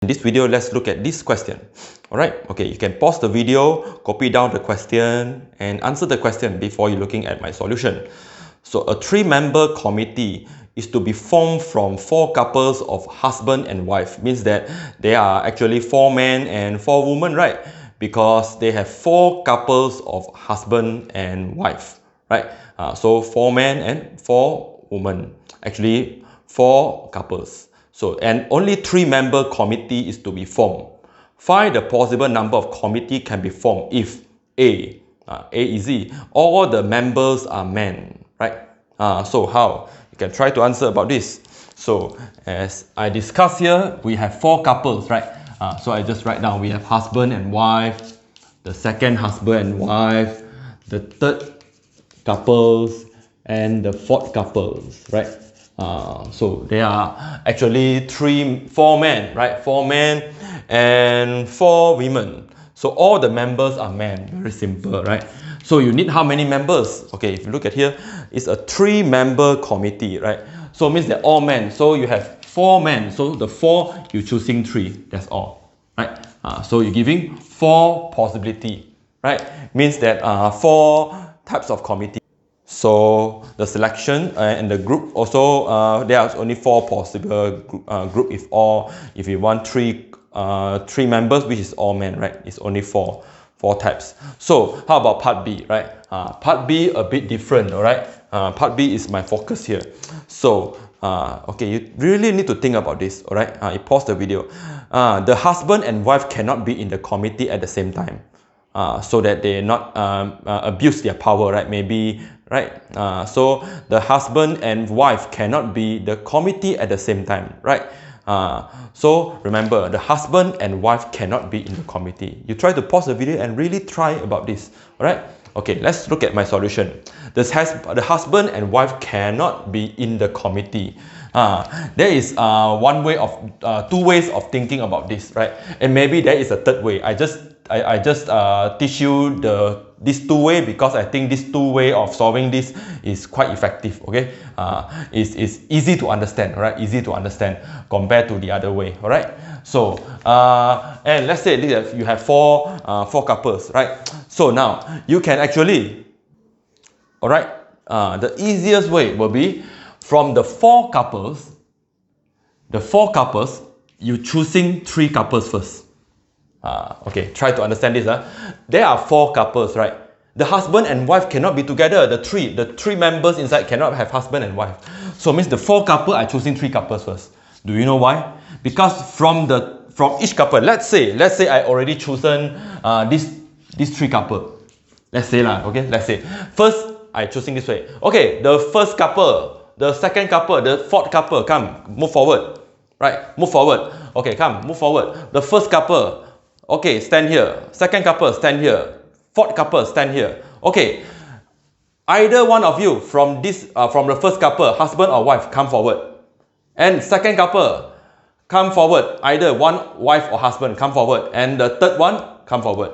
In this video, let's look at this question. Alright, okay, you can pause the video, copy down the question, and answer the question before you're looking at my solution. So, a 3-member committee is to be formed from 4 couples of husband and wife. Means that they are actually 4 men and 4 women, right? Because they have 4 couples of husband and wife, right? So, 4 men and 4 women. Actually, 4 couples. So, and only 3-member committee is to be formed. Find the possible number of committee can be formed if A easy, all the members are men, right? So how? You can try to answer about this. So, as I discussed here, we have 4 couples, right? So I just write down, we have husband and wife, the second husband and wife, the third couples, and the 4th couples, right? So there are actually 4 men, right? 4 men and 4 women. So all the members are men. Very simple, right? So you need how many members? Okay, if you look at here, it's a 3-member committee, right? So it means they're all men. So you have 4 men. So the 4, you're choosing 3. That's all, right? So you're giving 4 possibility, right? Means that 4 types of committee. So the selection and the group also, there are only 4 possible group if you want 3 members, which is all men, right? It's only 4 types. So how about part B, right? Part B a bit different, all right? Part B is my focus here. So okay, you really need to think about this, all right? You pause the video. The husband and wife cannot be in the committee at the same time. So that they not abuse their power, right? Maybe, right? So the husband and wife cannot be the committee at the same time, right? So remember, the husband and wife cannot be in the committee. You try to pause the video and really try about this, all right? Okay, let's look at my solution. The husband and wife cannot be in the committee. There is 2 ways of thinking about this, right? And maybe there is a 3rd way. I just teach you this 2 way because I think this 2 way of solving this is quite effective. Okay, it's easy to understand, right? Easy to understand compared to the other way. All right. So and let's say you have 4 couples, right? So now you can actually, all right. The easiest way will be from the 4 couples. The 4 couples, you choosing 3 couples first. Okay, try to understand this. There are 4 couples, right? The husband and wife cannot be together. The 3 members inside cannot have husband and wife. So it means the 4 couple are choosing 3 couples first. Do you know why? Because from each couple, let's say I already chosen these 3 couple. Let's say okay, let's say first I choosing this way. Okay, the first couple, the second couple, the 4th couple, come move forward, right? Move forward. Okay, come move forward. The first couple. Okay, stand here. Second couple, stand here. 4th couple, stand here. Okay, either one of you from the first couple, husband or wife, come forward. And second couple, come forward. Either one wife or husband, come forward. And the 3rd one, come forward.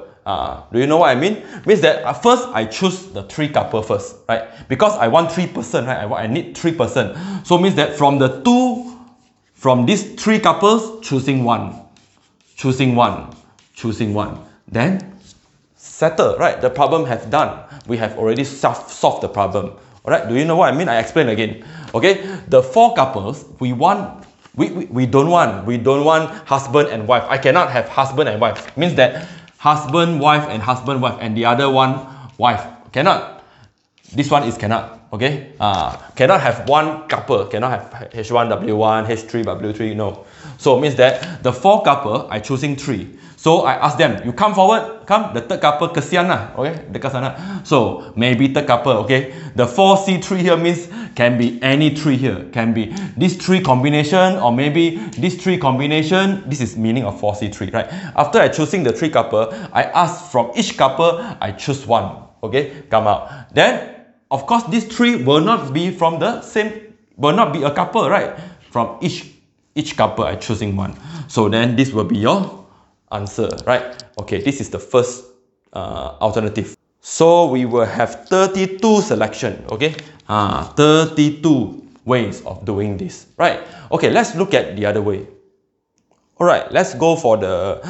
Do you know what I mean? Means that first I choose the 3 couple first, right? Because I want 3 person, right? I need 3 person. So means that from these 3 couples, choosing one. Then settle, right? The problem has done. We have already solved the problem. All right? Do you know what I mean? I explain again. Okay? The 4 couples, we don't want husband and wife. I cannot have husband and wife. Means that husband, wife, and the other one wife. Cannot. This one is cannot. Okay? Cannot have one couple. Cannot have H1, W1, H3, W3. No. So it means that the 4 couple, I choosing 3. So I ask them, you come forward, come. The 3rd couple, kesian lah, okay, dekat sana. So maybe 3rd couple, okay. The 4C3 here means can be any 3 here. Can be this 3 combination or maybe this 3 combination. This is meaning of 4C3, right? After I choosing the 3 couple, I ask from each couple, I choose 1, okay, come out. Then, of course, these 3 will not be from the same, will not be a couple, right? From each couple, I choosing 1. So then this will be your answer, right? Okay, this is the first alternative. So we will have 32 selection, okay? 32 ways of doing this, right? Okay, let's look at the other way. Alright, let's go for the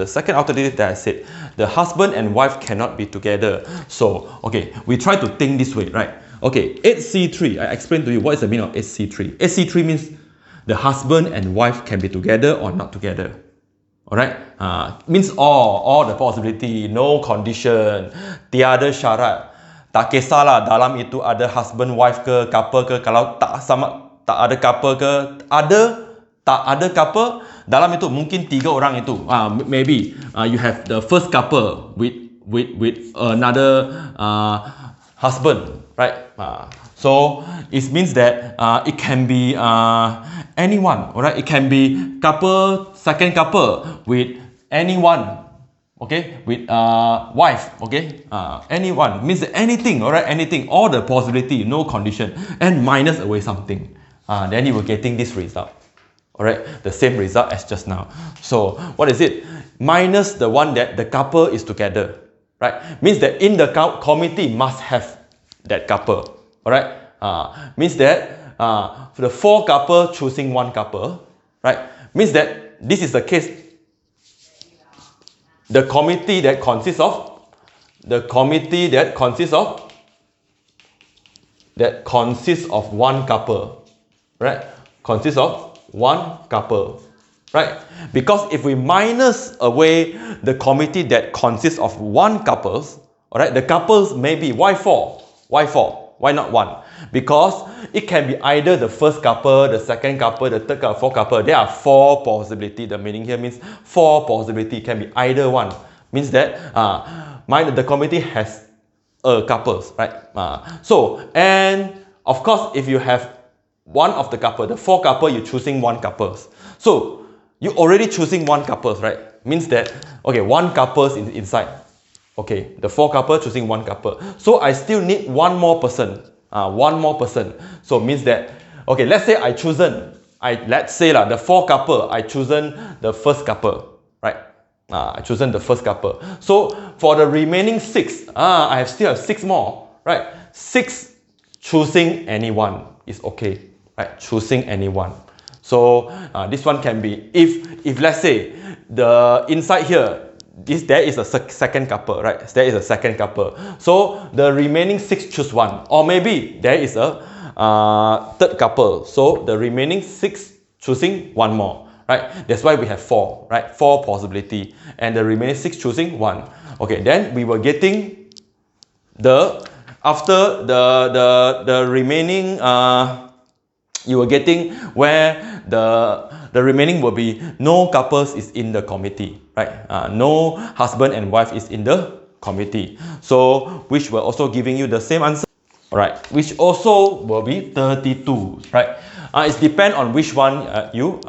second alternative that I said. The husband and wife cannot be together. So, okay, we try to think this way, right? Okay, 8C3, I explained to you what is the meaning of 8C3. 8C3 means the husband and wife can be together or not together. Alright, means all the possibility, no condition, tiada syarat. Tak kisahlah dalam itu ada husband, wife ke, couple ke, kalau tak ada couple ke, tak ada couple, dalam itu mungkin 3 orang itu. Maybe you have the first couple with another husband, right? So it means that it can be anyone, alright? It can be second couple with anyone, okay? With wife, okay? Anyone means anything, alright? Anything, all the possibility, no condition, and minus away something. Then you will getting this result. Alright, the same result as just now. So what is it? Minus the one that the couple is together, right? Means that in the committee must have that couple. Alright, means that for the 4 couple choosing 1 couple, right? Means that this is the case. The committee that consists of one couple, right? Consists of 1 couple, right? Because if we minus away the committee that consists of 1 couples, all right, the couples may be why 4? Why 4? Why not 1? Because it can be either the first couple, the second couple, the third couple, 4 couple. There are 4 possibility. The meaning here means 4 possibility can be either one. Means that the committee has couples, right? And of course, if you have one of the couple, the 4 couple, you're choosing 1 couples. So you already choosing 1 couples, right? Means that, okay, 1 couples is inside. Okay, the 4 couple choosing 1 couple. So I still need 1 more person. 1 more person. So means that, okay, let's say let's say the 4 couple, I chosen the first couple, right? I chosen the first couple. So for the remaining 6, I still have 6 more, right? 6 choosing anyone is okay. Right, choosing anyone. So this one can be if let's say the inside here there is a second couple, right? There is a second couple. So the remaining 6 choose 1, or maybe there is a third couple. So the remaining 6 choosing 1 more, right? That's why we have 4, right? 4 possibility, and the remaining 6 choosing 1. Okay, then we were getting after the remaining. You are getting where the remaining will be no couples is in the committee, right? No husband and wife is in the committee. So which will also giving you the same answer, right? Which also will be 32, right? It depends on which one you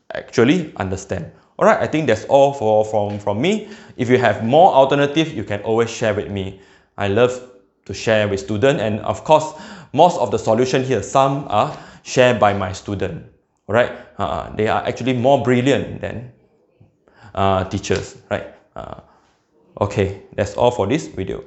actually understand. All right, I think that's all from me. If you have more alternative, you can always share with me. I love to share with students, and of course, most of the solution here, some are shared by my student. All right, they are actually more brilliant than teachers, right? Okay, that's all for this video.